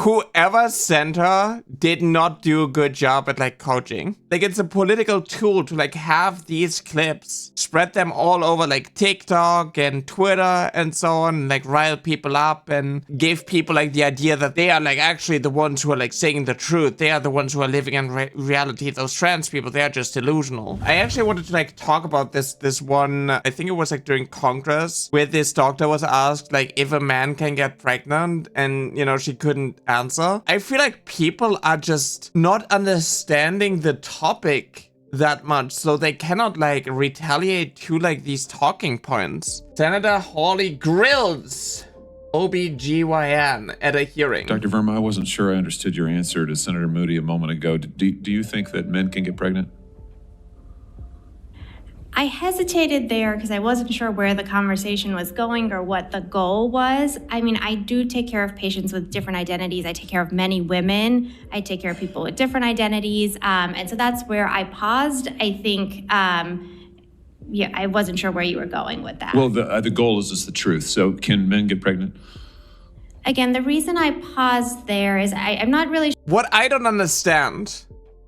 whoever sent her did not do a good job at like coaching. Like, it's a political tool to like have these clips, spread them all over like TikTok and Twitter and so on, like rile people up and give people like the idea that they are like actually the ones who are like saying the truth. They are the ones who are living in reality. Those trans people, they are just delusional. I actually wanted to like talk about this one, I think it was like during Congress, where this doctor was asked like if a man can get pregnant, and you know, she couldn't answer. I feel like people are just not understanding the topic that much, so they cannot like retaliate to like these talking points. Senator Hawley grills OB-GYN at a hearing. Dr. Verma, I wasn't sure I understood your answer to Senator Moody a moment ago. Do you think that men can get pregnant? I hesitated there because I wasn't sure where the conversation was going or what the goal was. I mean, I do take care of patients with different identities. I take care of many women. I take care of people with different identities. And so that's where I paused. I think, yeah, I wasn't sure where you were going with that. Well, the goal is just the truth. So can men get pregnant? Again, the reason I paused there is I'm not really sure. What I don't understand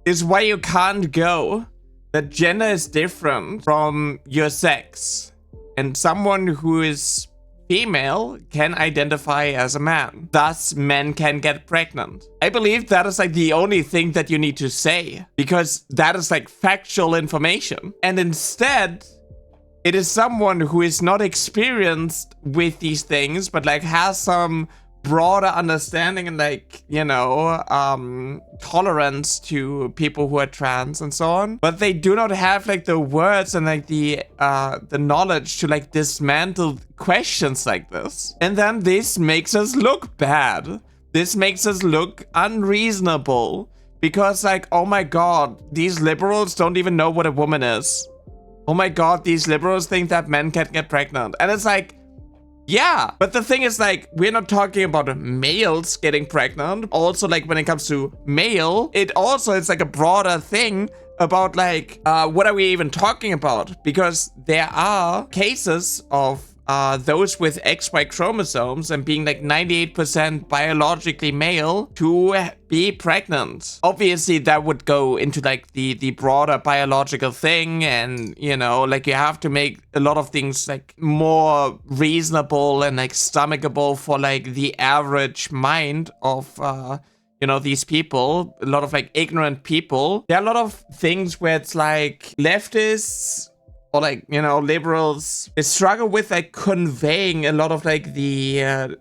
is why you can't go that gender is different from your sex, and someone who is female can identify as a man. Thus, men can get pregnant. I believe that is like the only thing that you need to say, because that is like factual information. And instead, it is someone who is not experienced with these things, but like has some broader understanding and like, you know, tolerance to people who are trans and so on, but they do not have like the words and like the knowledge to like dismantle questions like this. And then this makes us look bad. This makes us look unreasonable, because like, oh my god, these liberals don't even know what a woman is. Oh my god, these liberals think that men can't get pregnant. And it's like, yeah, but the thing is, like, we're not talking about males getting pregnant. Also, like, when it comes to male, it's like a broader thing about, like, what are we even talking about? Because there are cases of those with XY chromosomes and being like 98% biologically male to be pregnant. Obviously, that would go into like the broader biological thing, and you know, like you have to make a lot of things like more reasonable and like stomachable for like the average mind of you know, these people, a lot of like ignorant people. There are a lot of things where it's like leftists or like, you know, liberals, they struggle with like conveying a lot of like the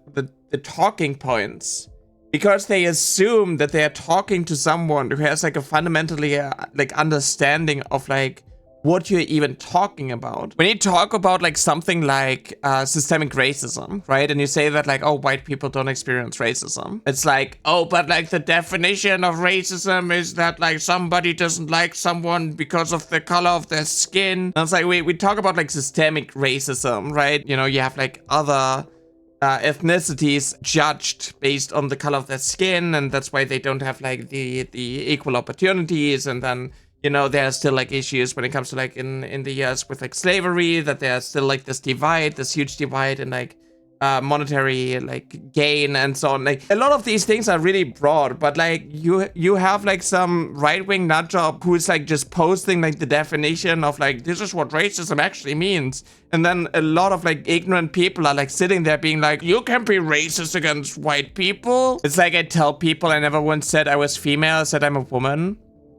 talking points, because they assume that they are talking to someone who has like a fundamentally like understanding of like what you're even talking about. When you talk about like something like systemic racism, right? And you say that like, oh, white people don't experience racism. It's like, oh, but like the definition of racism is that like somebody doesn't like someone because of the color of their skin. And it's like, we talk about like systemic racism, right? You know, you have like other ethnicities judged based on the color of their skin, and that's why they don't have like the equal opportunities. And then, you know, there are still like issues when it comes to like in the US with like slavery, that there's still like this divide, this huge divide in like monetary like gain and so on. Like a lot of these things are really broad, but like you have like some right-wing nutjob who's like just posting like the definition of like, this is what racism actually means. And then a lot of like ignorant people are like sitting there being like, you can't be racist against white people. It's like I tell people I never once said I was female, I said I'm a woman.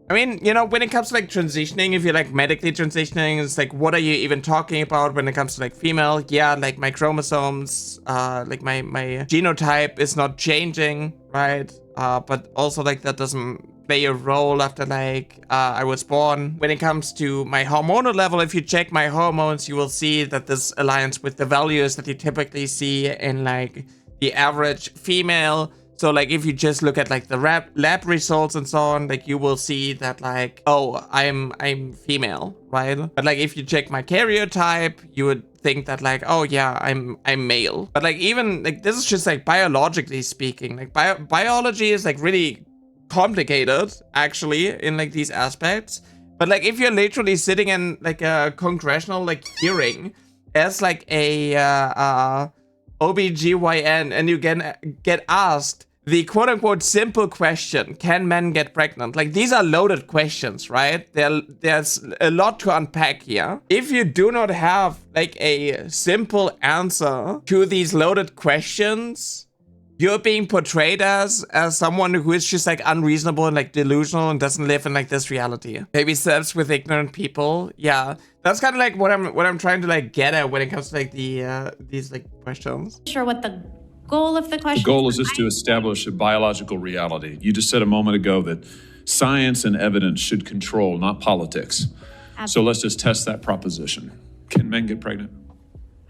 I mean, you know, when it comes to like transitioning, if you're like medically transitioning, it's like, what are you even talking about when it comes to like female? Yeah, like my chromosomes, like my genotype is not changing, right? But also like that doesn't play a role after like I was born. When it comes to my hormonal level, if you check my hormones, you will see that this aligns with the values that you typically see in like the average female. So like if you just look at like the lab results and so on, like you will see that like, oh, I'm female, right? But like if you check my karyotype, you would think that like, oh yeah, I'm male. But like even like this is just like biologically speaking, like biology is like really complicated actually in like these aspects. But like if you're literally sitting in like a congressional like hearing as like a OB-GYN and you get asked the quote-unquote simple question, can men get pregnant? Like, these are loaded questions, right? There's a lot to unpack here. If you do not have like a simple answer to these loaded questions, you're being portrayed as someone who is just like unreasonable and like delusional and doesn't live in like this reality. Maybe serves with ignorant people. Yeah, that's kind of like what I'm trying to like get at when it comes to like these like questions. Sure, what the goal of the question? The goal is just to establish a biological reality. You just said a moment ago that science and evidence should control, not politics. Absolutely. So let's just test that proposition. Can men get pregnant?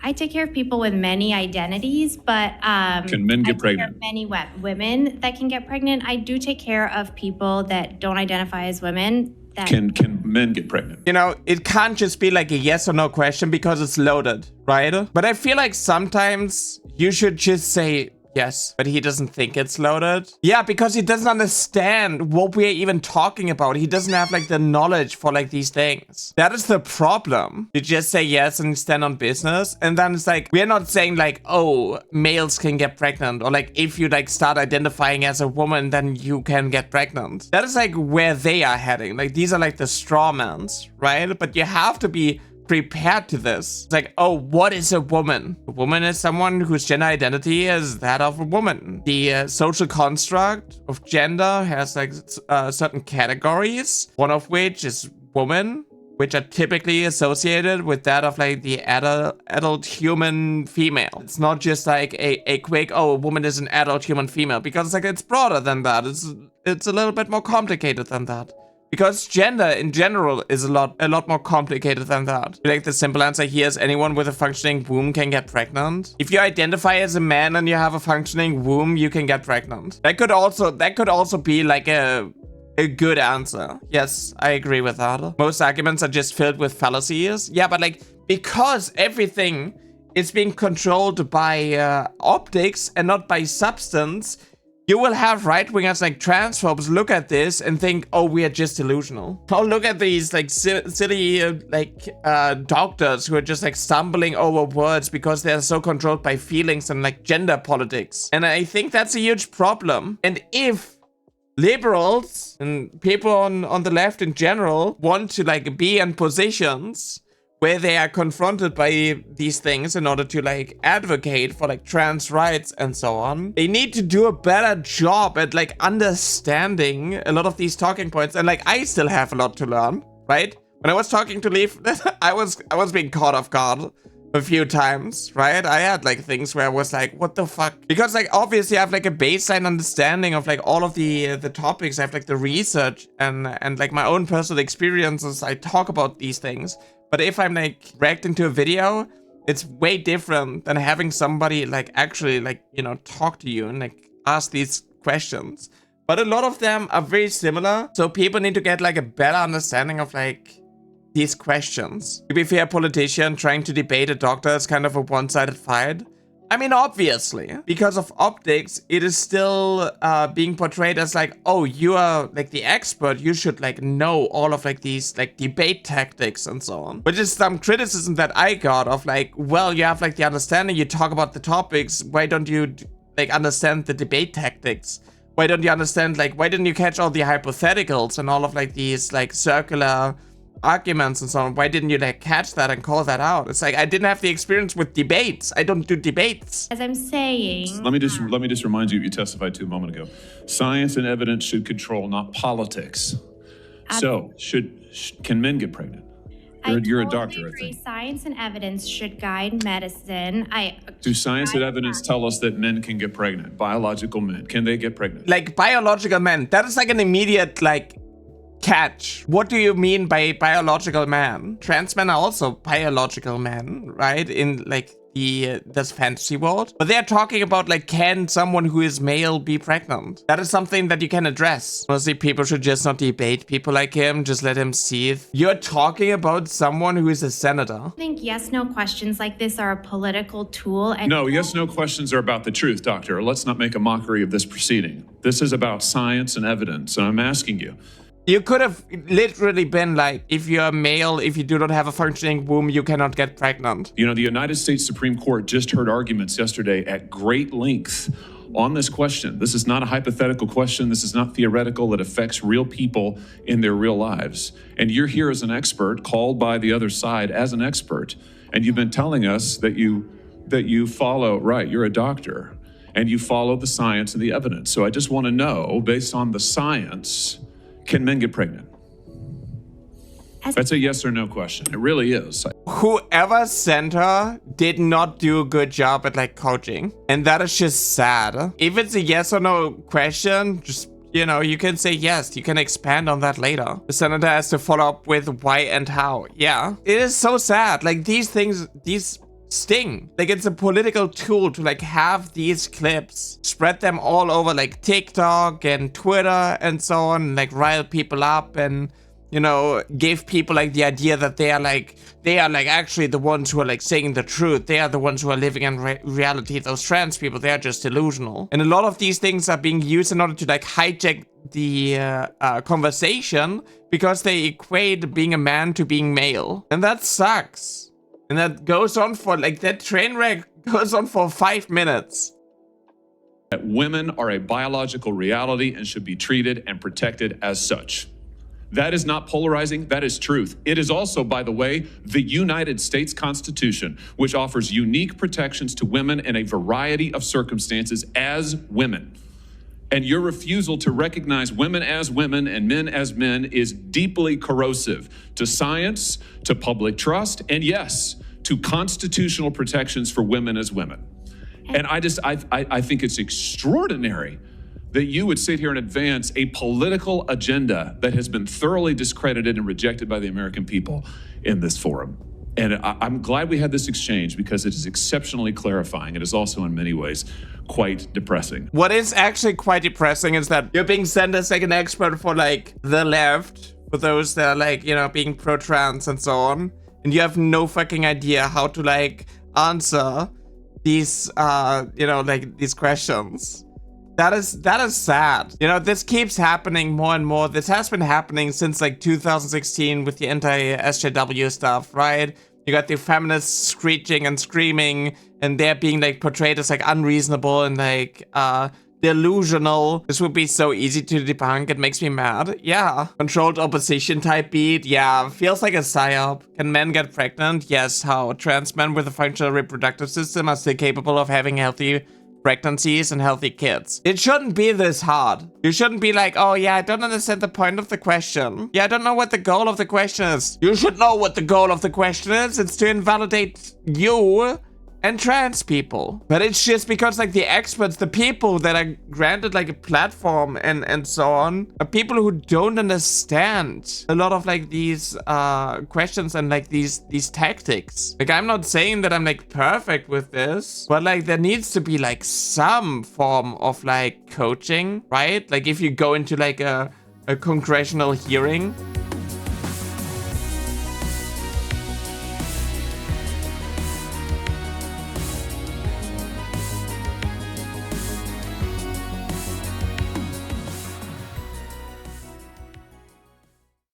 I take care of people with many identities, but can men get pregnant? Many women that can get pregnant. I do take care of people that don't identify as women. That can men get pregnant? You know, it can't just be like a yes or no question because it's loaded, right? But I feel like sometimes you should just say yes, but he doesn't think it's loaded. Yeah, because he doesn't understand what we're even talking about. He doesn't have like the knowledge for like these things. That is the problem. You just say yes and stand on business. And then it's like, we're not saying like, oh, males can get pregnant. Or like, if you like start identifying as a woman, then you can get pregnant. That is like where they are heading. Like, these are like the straw mans, right? But you have to be prepared to this. It's like, oh, what is a woman? A woman is someone whose gender identity is that of a woman. The social construct of gender has like certain categories, one of which is woman, which are typically associated with that of like the adult human female. It's not just like a quick, oh, a woman is an adult human female, because like it's broader than that. It's a little bit more complicated than that. Because gender in general is a lot more complicated than that. Like, the simple answer here is anyone with a functioning womb can get pregnant. If you identify as a man and you have a functioning womb, you can get pregnant. That could also be like a good answer. Yes, I agree with that. Most arguments are just filled with fallacies. Yeah, but like, because everything is being controlled by optics and not by substance, you will have right-wingers like transphobes look at this and think, oh, we are just delusional. Oh, look at these like silly doctors who are just like stumbling over words because they're so controlled by feelings and like gender politics. And I think that's a huge problem. And if liberals and people on the left in general want to like be in positions where they are confronted by these things in order to like advocate for like trans rights and so on, they need to do a better job at like understanding a lot of these talking points. And like, I still have a lot to learn, right? When I was talking to Leaf, I was being caught off guard a few times, right? I had like things where I was like, what the fuck? Because like, obviously I have like a baseline understanding of like all of the topics. I have like the research and like my own personal experiences. I talk about these things. But if I'm like reacting to a video, it's way different than having somebody like actually like, you know, talk to you and like ask these questions. But a lot of them are very similar. So people need to get like a better understanding of like these questions. To be fair, a politician trying to debate a doctor is kind of a one-sided fight. I mean, obviously, because of optics, it is still being portrayed as like, oh, you are like the expert. You should like know all of like these like debate tactics and so on. Which is some criticism that I got of like, well, you have like the understanding, you talk about the topics. Why don't you like understand the debate tactics? Why don't you understand like, why didn't you catch all the hypotheticals and all of like these like circular arguments and so on? Why didn't you like catch that and call that out? It's like, I didn't have the experience with debates. I don't do debates. As I'm saying, let me just remind you testified to a moment ago. Science and evidence should control, not politics. So can men get pregnant? You're a doctor, I think. Science and evidence should guide medicine. Do science and evidence tell us that men can get pregnant? Biological men, can they get pregnant? Like, biological men, that is like an immediate like catch. What do you mean by biological man? Trans men are also biological men, right? In like this fantasy world. But they're talking about like, can someone who is male be pregnant? That is something that you can address. Honestly, people should just not debate people like him. Just let him seethe. You're talking about someone who is a senator. I think yes-no questions like this are a political tool. And no, yes-no questions are about the truth, doctor. Let's not make a mockery of this proceeding. This is about science and evidence. And I'm asking you, you could have literally been like, if you're a male, if you do not have a functioning womb, you cannot get pregnant. You know, the United States Supreme Court just heard arguments yesterday at great length on this question. This is not a hypothetical question. This is not theoretical. It affects real people in their real lives. And you're here as an expert, called by the other side as an expert. And you've been telling us that you follow, right, you're a doctor, and you follow the science and the evidence. So I just want to know, based on the science, can men get pregnant? That's a yes or no question. It really is. Whoever sent her did not do a good job at like coaching. And that is just sad. If it's a yes or no question, just, you know, you can say yes. You can expand on that later. The senator has to follow up with why and how. Yeah. It is so sad. Like these things, these sting. Like it's a political tool to like have these clips, spread them all over like TikTok and Twitter and so on, like rile people up and, you know, give people like the idea that they are like actually the ones who are like saying the truth. They are the ones who are living in reality. Those trans people, they are just delusional. And a lot of these things are being used in order to like hijack the conversation because they equate being a man to being male. And that sucks. And that goes on for like, that train wreck goes on for 5 minutes. That women are a biological reality and should be treated and protected as such. That is not polarizing, that is truth. It is also, by the way, the United States Constitution, which offers unique protections to women in a variety of circumstances as women. And your refusal to recognize women as women and men as men is deeply corrosive to science, to public trust, and yes, to constitutional protections for women as women. And I think it's extraordinary that you would sit here and advance a political agenda that has been thoroughly discredited and rejected by the American people in this forum. And I'm glad we had this exchange because it is exceptionally clarifying. It is also in many ways quite depressing. What is actually quite depressing is that you're being sent as like an expert for like the left, for those that are like, you know, being pro-trans and so on. And you have no fucking idea how to like answer these, you know, like these questions. That is sad. You know, this keeps happening more and more. This has been happening since like 2016 with the anti-SJW stuff, right? You got the feminists screeching and screaming and they're being like portrayed as like unreasonable and like delusional. This would be so easy to debunk. It makes me mad. Yeah. Controlled opposition type beat. Yeah. Feels like a psyop. Can men get pregnant? Yes. How? Trans men with a functional reproductive system are still capable of having healthy pregnancies and healthy kids. It shouldn't be this hard. You shouldn't be like, oh yeah, I don't understand the point of the question. Yeah, I don't know what the goal of the question is. You should know what the goal of the question is. It's to invalidate you and trans people. But it's just because like the experts, the people that are granted like a platform and so on, are people who don't understand a lot of like these questions and like these tactics. Like I'm not saying that I'm like perfect with this, but like there needs to be like some form of like coaching, right? Like if you go into like a congressional hearing